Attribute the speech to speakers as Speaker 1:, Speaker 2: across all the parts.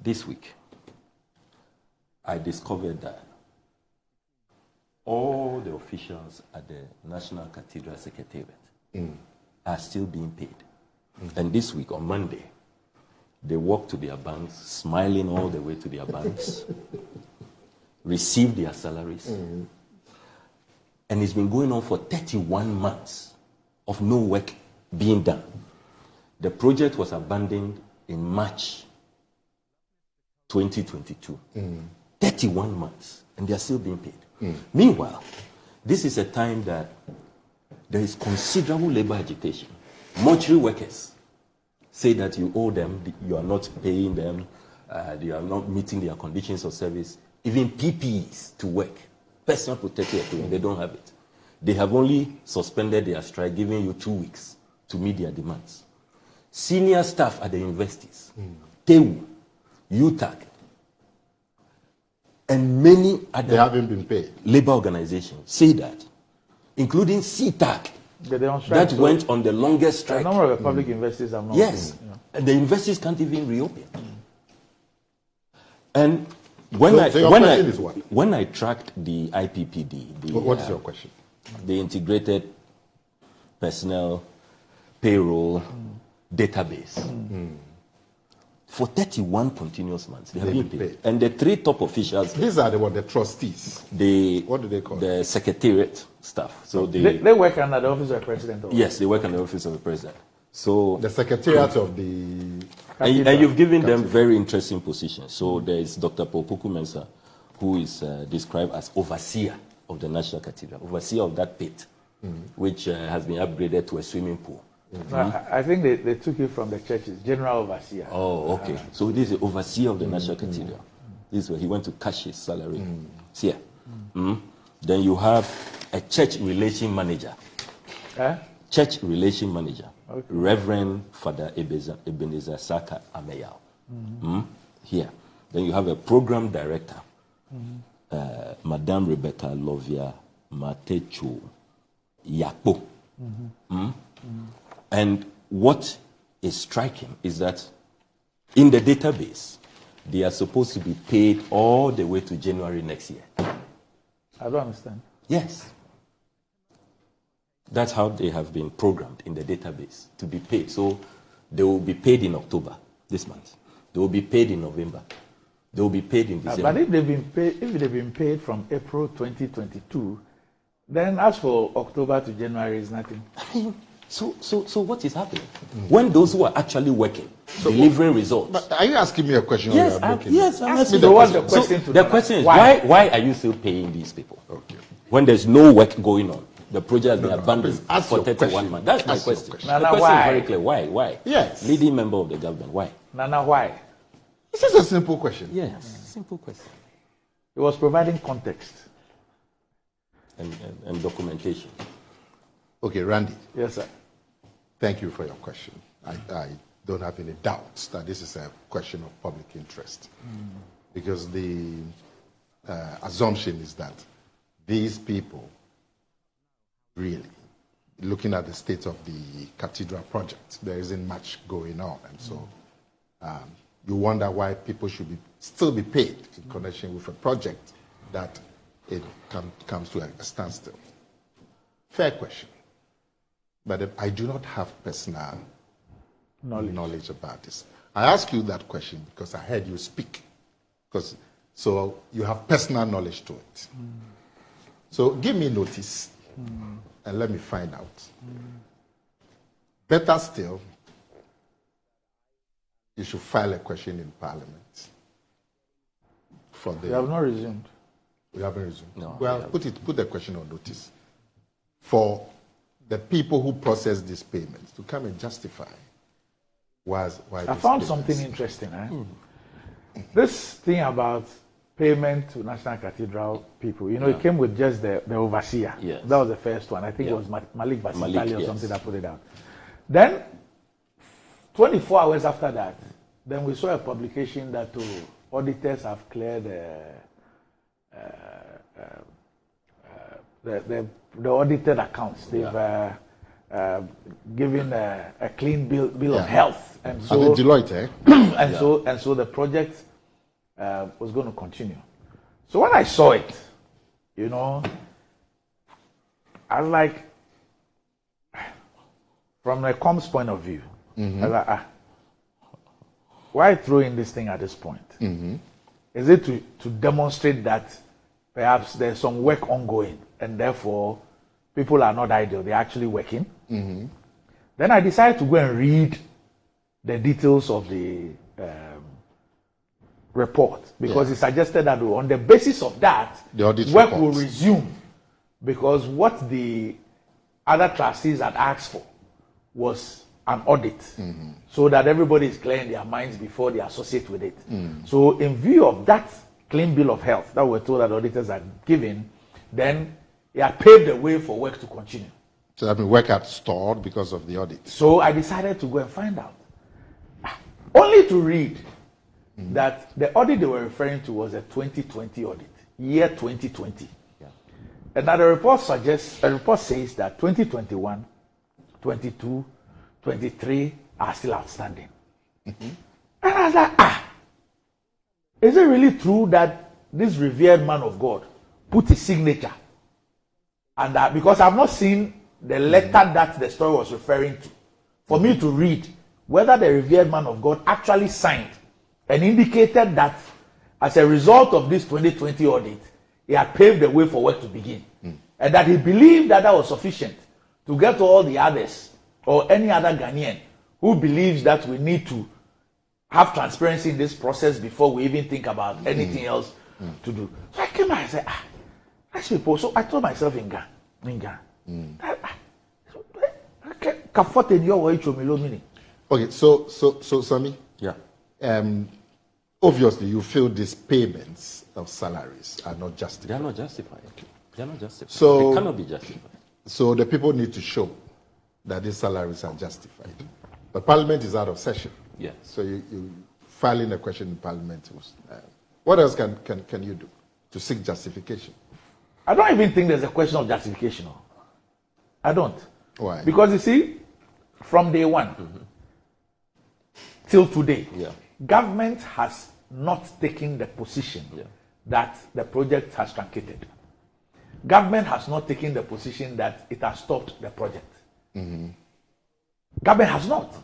Speaker 1: this week, I discovered that all the officials at the National Cathedral Secretariat are still being paid. And this week, on Monday, they walk to their banks, smiling all the way to their banks, receive their salaries. And it's been going on for 31 months of no work being done. The project was abandoned in March 2022. 31 months, and they are still being paid. Meanwhile, this is a time that there is considerable labor agitation. Mortuary workers say that you owe them, you are not paying them, they are not meeting their conditions of service. Even PPEs to work, personal protective equipment, they don't have it. They have only suspended their strike, giving you 2 weeks to meet their demands. Senior staff at the universities, TEU, UTAC, and many other
Speaker 2: they haven't been paid.
Speaker 1: Labor organizations say that, including CTAC, that went on the longest strike.
Speaker 3: A number of the public universities have not
Speaker 1: Yes,
Speaker 3: been,
Speaker 1: and the universities can't even reopen. And when I tracked the IPPD,
Speaker 2: What is your question?
Speaker 1: The integrated personnel payroll database, for 31 continuous months, they have been paid. And the three top officials,
Speaker 2: these are the trustees. What do they call
Speaker 1: the secretariat staff. So
Speaker 3: they work under the office of the president.
Speaker 1: Yes, they work under the office of the president. So
Speaker 2: the secretariat of the
Speaker 1: and you've given them very interesting positions. So there is Dr. Popuku Mensah, who is described as overseer of the National Cathedral, overseer of that pit, which has been upgraded to a swimming pool.
Speaker 3: I think they took it from the churches, general overseer.
Speaker 1: Oh, okay. So this is the overseer of the National Cathedral. This is where he went to cash his salary. It's here. Then you have a church relation manager. Church relation manager. Okay. Reverend Father Ebenezer Saka Ameyao. Here. Then you have a program director, Madame Rebecca Lovia Matecho Yapo. And what is striking is that in the database, they are supposed to be paid all the way to January next year.
Speaker 3: I don't understand.
Speaker 1: Yes. That's how they have been programmed in the database to be paid. So they will be paid in October, this month. They will be paid in November. They will be paid in December.
Speaker 3: But if they've been paid from April 2022, then as for October to January is nothing.
Speaker 1: So what is happening? When those who are actually working, delivering results.
Speaker 2: But are you asking me a question?
Speaker 1: Yes, I'm asking
Speaker 3: the question.
Speaker 1: The question is, why are you still paying these people?
Speaker 2: Okay.
Speaker 1: When there's no work going on, the project has been abandoned for 31 months. That's my question.
Speaker 3: Nana,
Speaker 1: the question
Speaker 3: why?
Speaker 1: is very clear. Why?
Speaker 2: Yes.
Speaker 1: Leading member of the government, why?
Speaker 3: Nana, why?
Speaker 2: This is a simple question.
Speaker 1: Yes, simple question.
Speaker 3: It was providing context.
Speaker 1: And documentation.
Speaker 2: Okay, Randy.
Speaker 3: Yes, sir.
Speaker 2: Thank you for your question. I don't have any doubts that this is a question of public interest. Because the assumption is that these people, really, looking at the state of the cathedral project, there isn't much going on. And so you wonder why people should still be paid in connection with a project that it comes to a standstill. Fair question. But I do not have personal knowledge about this. I ask you that question because I heard you speak. So you have personal knowledge to it. So give me notice and let me find out. Better still, you should file a question in Parliament.
Speaker 3: You have not resumed.
Speaker 2: We haven't resumed.
Speaker 1: No,
Speaker 2: well, put the question on notice for the people who process these payments to come and justify why
Speaker 3: I found something interesting. This thing about payment to National Cathedral people, it came with just the overseer.
Speaker 1: Yes.
Speaker 3: That was the first one. I think it was Malik Basitali or something that put it out. Then, 24 hours after that, then we saw a publication that auditors have cleared the audited accounts. They've given a clean bill of health, and so
Speaker 2: Deloitte,
Speaker 3: and so the project was going to continue. So when I saw it, you know, I was like, from the comms point of view, I was like, why throw in this thing at this point? Is it to demonstrate that perhaps there's some work ongoing and therefore people are not idle, they're actually working? Then I decided to go and read the details of the report, because it suggested that on the basis of that,
Speaker 2: the audit
Speaker 3: work
Speaker 2: report
Speaker 3: will resume, because what the other trustees had asked for was an audit, so that everybody is clear in their minds before they associate with it. So in view of that clean bill of health that we're told that auditors are given, then it had paved the way for work to continue.
Speaker 2: So that means work had stalled because of the audit.
Speaker 3: So I decided to go and find out, only to read that the audit they were referring to was a 2020 audit, year 2020. And that the report says that 2021, 22, 23 are still outstanding. And I was like, is it really true that this revered man of God put his signature? And that, because I've not seen the letter that the story was referring to, for me to read whether the revered man of God actually signed and indicated that as a result of this 2020 audit, he had paved the way for work to begin. And that he believed that that was sufficient to get to all the others, or any other Ghanaian who believes that we need to have transparency in this process before we even think about anything else to do. So I came out and said, these people. So I told myself in Ghana,
Speaker 2: Okay, so Sami,
Speaker 1: Yeah.
Speaker 2: Obviously you feel these payments of salaries are not justified.
Speaker 1: They are not justified. They are not justified.
Speaker 2: So-
Speaker 1: they cannot be justified.
Speaker 2: So the people need to show that these salaries are justified. But Parliament is out of session.
Speaker 1: Yes.
Speaker 2: So you filing a question in Parliament. What else can you do to seek justification?
Speaker 3: I don't even think there's a question of justification. I don't.
Speaker 2: Why?
Speaker 3: Because you see, from day one till today, government has not taken the position that the project has truncated. Government has not taken the position that it has stopped the project. Government has not.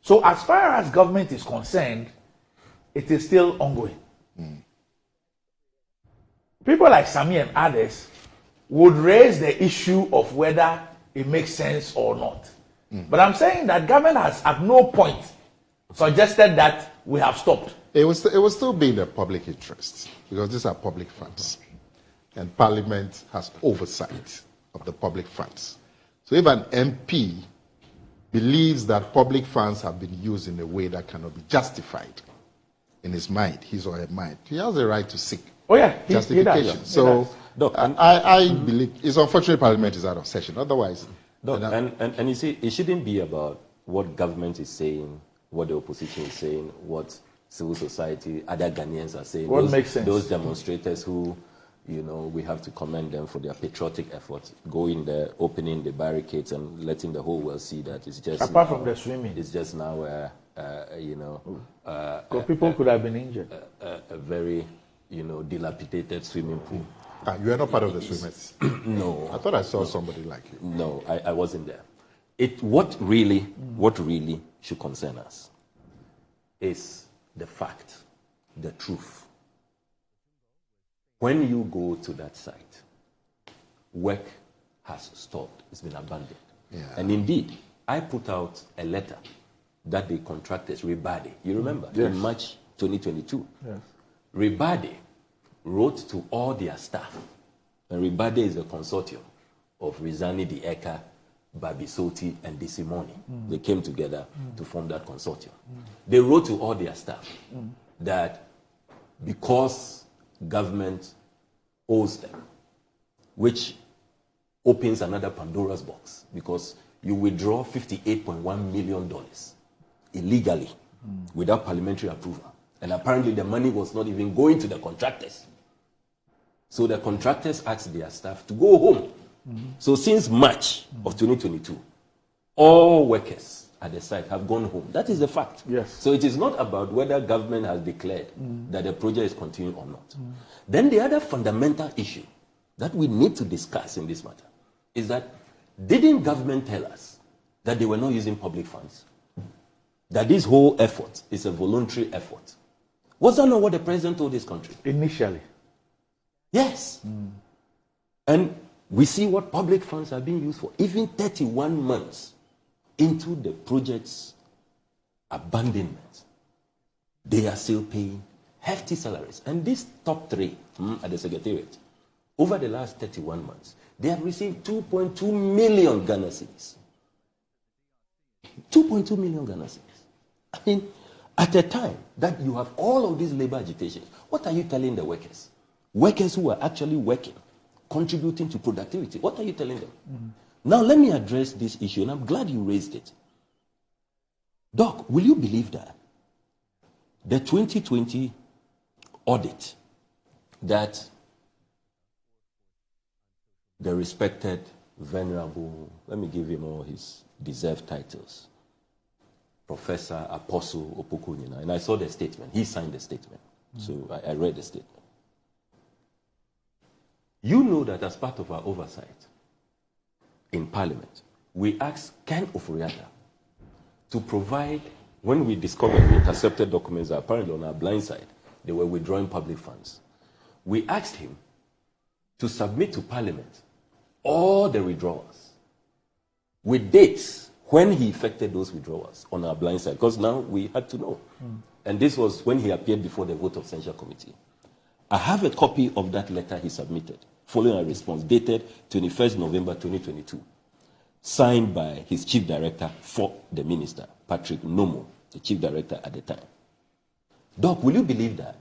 Speaker 3: So as far as government is concerned, it is still ongoing. People like Sami and others would raise the issue of whether it makes sense or not. But I'm saying that government has at no point suggested that we have stopped.
Speaker 2: It will still be in the public interest, because these are public funds. And Parliament has oversight of the public funds. So if an MP believes that public funds have been used in a way that cannot be justified in his mind, his or her mind, he has the right to seek justification. I believe it's unfortunate Parliament is out of session. Otherwise,
Speaker 1: and you see, it shouldn't be about what government is saying, what the opposition is saying, what civil society, other Ghanaians are saying.
Speaker 3: What makes sense?
Speaker 1: Those demonstrators who, we have to commend them for their patriotic efforts, going there, opening the barricades and letting the whole world see that it's just
Speaker 3: apart from the swimming,
Speaker 1: it's just now
Speaker 3: people could have been injured.
Speaker 1: A very dilapidated swimming pool.
Speaker 2: You are not part of the swimmers.
Speaker 1: No,
Speaker 2: I thought I saw somebody like you.
Speaker 1: No, I wasn't there. What really should concern us is the fact, the truth. When you go to that site, work has stopped. It's been abandoned. And indeed, I put out a letter that the contractors, Ribade, you remember, in March 2022.
Speaker 3: Yes.
Speaker 1: Ribade wrote to all their staff, and Ribade is a consortium of Rizani Dieka, Babisoti, and Disimoni. They came together to form that consortium. They wrote to all their staff that because government owes them, which opens another Pandora's box, because you withdraw $58.1 million illegally without parliamentary approval. And apparently the money was not even going to the contractors. So the contractors asked their staff to go home. So since March of 2022, all workers at the site have gone home. That is the fact.
Speaker 3: Yes.
Speaker 1: So it is not about whether government has declared that the project is continuing or not. Then the other fundamental issue that we need to discuss in this matter is that didn't government tell us that they were not using public funds? That this whole effort is a voluntary effort? Was that not what the president told this country?
Speaker 3: Initially.
Speaker 1: Yes. And we see what public funds are being used for. Even 31 months into the project's abandonment, they are still paying hefty salaries. And these top three at the Secretariat, over the last 31 months, they have received 2.2 million Ghana cedis. 2.2 million Ghana cedis. I mean, at a time that you have all of these labor agitations, what are you telling the workers? Workers who are actually working, contributing to productivity. What are you telling them? Now, let me address this issue, and I'm glad you raised it. Doc, will you believe that the 2020 audit that the respected, venerable, let me give him all his deserved titles, Professor Apostle Opokunyina, and I saw the statement. He signed the statement. So I read the statement. You know that as part of our oversight in Parliament, we asked Ken Oforiatta to provide, when we discovered the intercepted documents that apparently on our blind side, they were withdrawing public funds. We asked him to submit to Parliament all the withdrawals with dates when he effected those withdrawals on our blind side, because now we had to know. And this was when he appeared before the vote of censure committee. I have a copy of that letter he submitted, following a response dated 21st November 2022, signed by his chief director for the minister, Patrick Nomo, the chief director at the time. Doc, will you believe that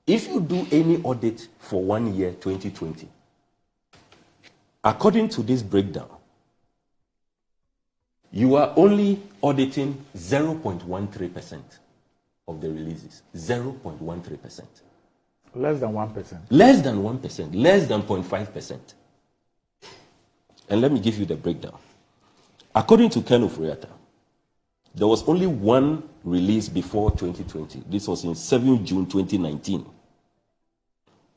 Speaker 1: if you do any audit for 1 year, 2020, according to this breakdown, you are only auditing 0.13% of the releases. 0.13%.
Speaker 3: Less than 1%.
Speaker 1: Less than 1%. Less than 0.5%. And let me give you the breakdown. According to Ken Oforiatta, there was only one release before 2020. This was in 7 June 2019.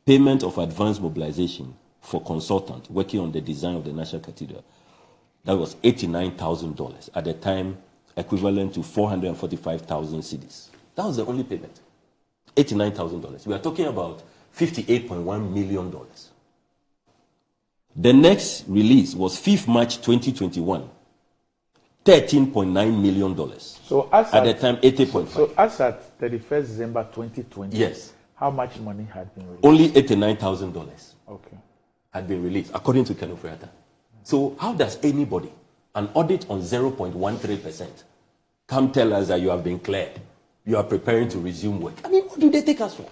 Speaker 1: Payment of advance mobilization for consultant working on the design of the National Cathedral. That was $89,000 at the time, equivalent to 445,000 cedis. That was the only payment. $89,000. We are talking about $58.1 million. The next release was 5th March 2021, $13.9 million. So as at the time, 80.5.
Speaker 3: So as at 31st December 2020,
Speaker 1: yes,
Speaker 3: how much money had been released?
Speaker 1: Only $89,000.
Speaker 3: Okay.
Speaker 1: Had been released, according to Ken Oforiatta. So how does anybody, an audit on 0.13%, come tell us that you have been cleared? You are preparing to resume work. I mean, what do they take us for?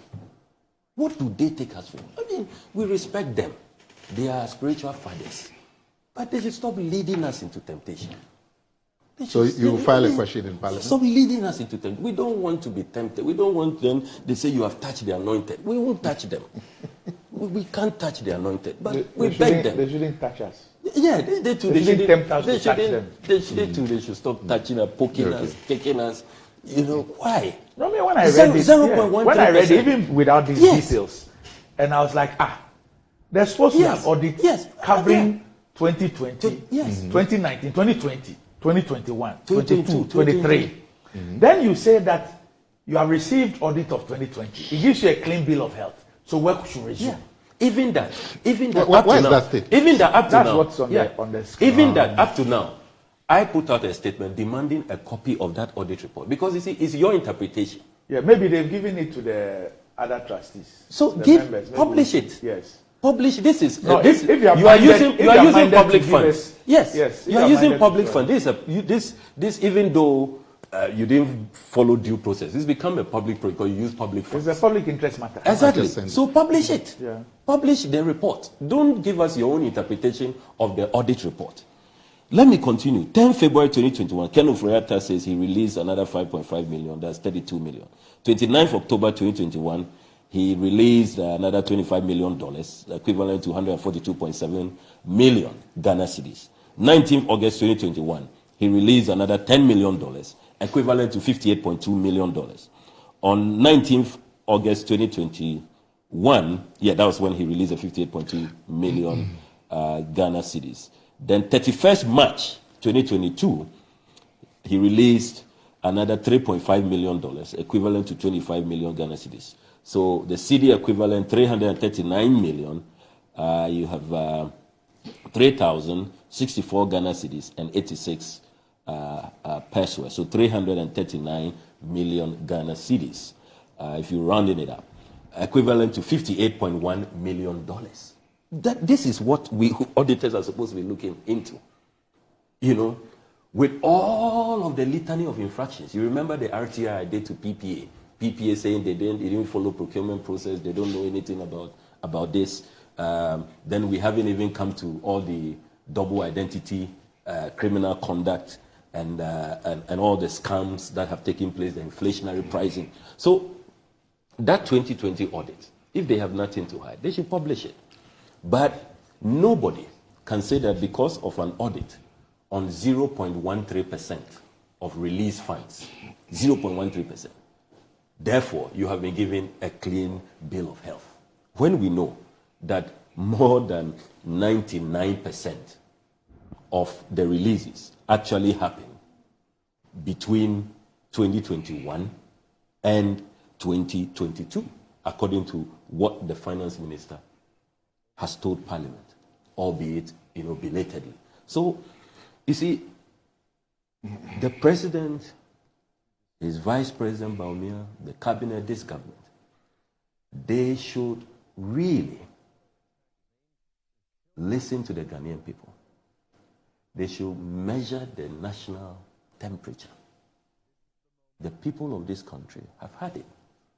Speaker 1: What do they take us for? I mean, we respect them. They are spiritual fathers. But they should stop leading us into temptation.
Speaker 2: So you file a question in Parliament?
Speaker 1: Stop leading us into temptation. We don't want to be tempted. We don't want them, they say you have touched the anointed. We won't touch them. we can't touch the anointed. But we beg them.
Speaker 3: They shouldn't touch us.
Speaker 1: Yeah, they too.
Speaker 3: They shouldn't tempt us to touch them.
Speaker 1: They too. They should stop touching us, poking us, kicking us. You know, why?
Speaker 3: No, I mean, when I read it, when I read it, even without these details, and I was like, they're supposed to have audit covering 2020, 2019, 2020, 2021, 22, 23. Then you say that you have received audit of 2020. It gives you a clean bill of health. So work should resume.
Speaker 1: Yeah. Even that
Speaker 2: why is that state?
Speaker 1: Even that up to
Speaker 3: That's
Speaker 1: now.
Speaker 3: what's on the screen.
Speaker 1: Even that up to now, I put out a statement demanding a copy of that audit report because you see, it's your interpretation.
Speaker 3: Yeah, maybe they've given it to the other trustees.
Speaker 1: So publish it.
Speaker 3: Yes.
Speaker 1: Publish. This is
Speaker 3: no.
Speaker 1: This,
Speaker 3: if
Speaker 1: you are using public funds. Yes. You are using public funds. This even though you didn't follow due process, it's become a public because you use public funds.
Speaker 3: It's a public interest matter.
Speaker 1: Exactly. So publish it.
Speaker 3: Yeah.
Speaker 1: Publish the report. Don't give us your own interpretation of the audit report. Let me continue. 10 February 2021, Ken Oforiatta says he released another 5.5 million. That's 32 million. 29th October 2021, he released another $25 million, equivalent to 142.7 million Ghana cedis. 19th August 2021, he released another $10 million, equivalent to $58.2 million. On 19th August 2021, that was when he released the 58.2 million Ghana cedis. Then 31st March 2022, he released another $3.5 million, equivalent to 25 million Ghana cedis. So the cedi equivalent, 339 million, you have 3,064 Ghana cedis and 86 pesos. So 339 million Ghana cedis, if you're rounding it up, equivalent to $58.1 million. This is what we auditors are supposed to be looking into. You know, with all of the litany of infractions. You remember the RTI I did to PPA. PPA saying they didn't follow procurement process, they don't know anything about this. Then we haven't even come to all the double identity, criminal conduct, and all the scams that have taken place, the inflationary pricing. So that 2020 audit, if they have nothing to hide, they should publish it. But nobody can say that because of an audit on 0.13% of released funds, 0.13%, therefore you have been given a clean bill of health. When we know that more than 99% of the releases actually happen between 2021 and 2022, according to what the finance minister has told Parliament, albeit, belatedly. So, you see, the president, his vice president Baumia, the cabinet, this government, they should really listen to the Ghanaian people. They should measure the national temperature. The people of this country have had it.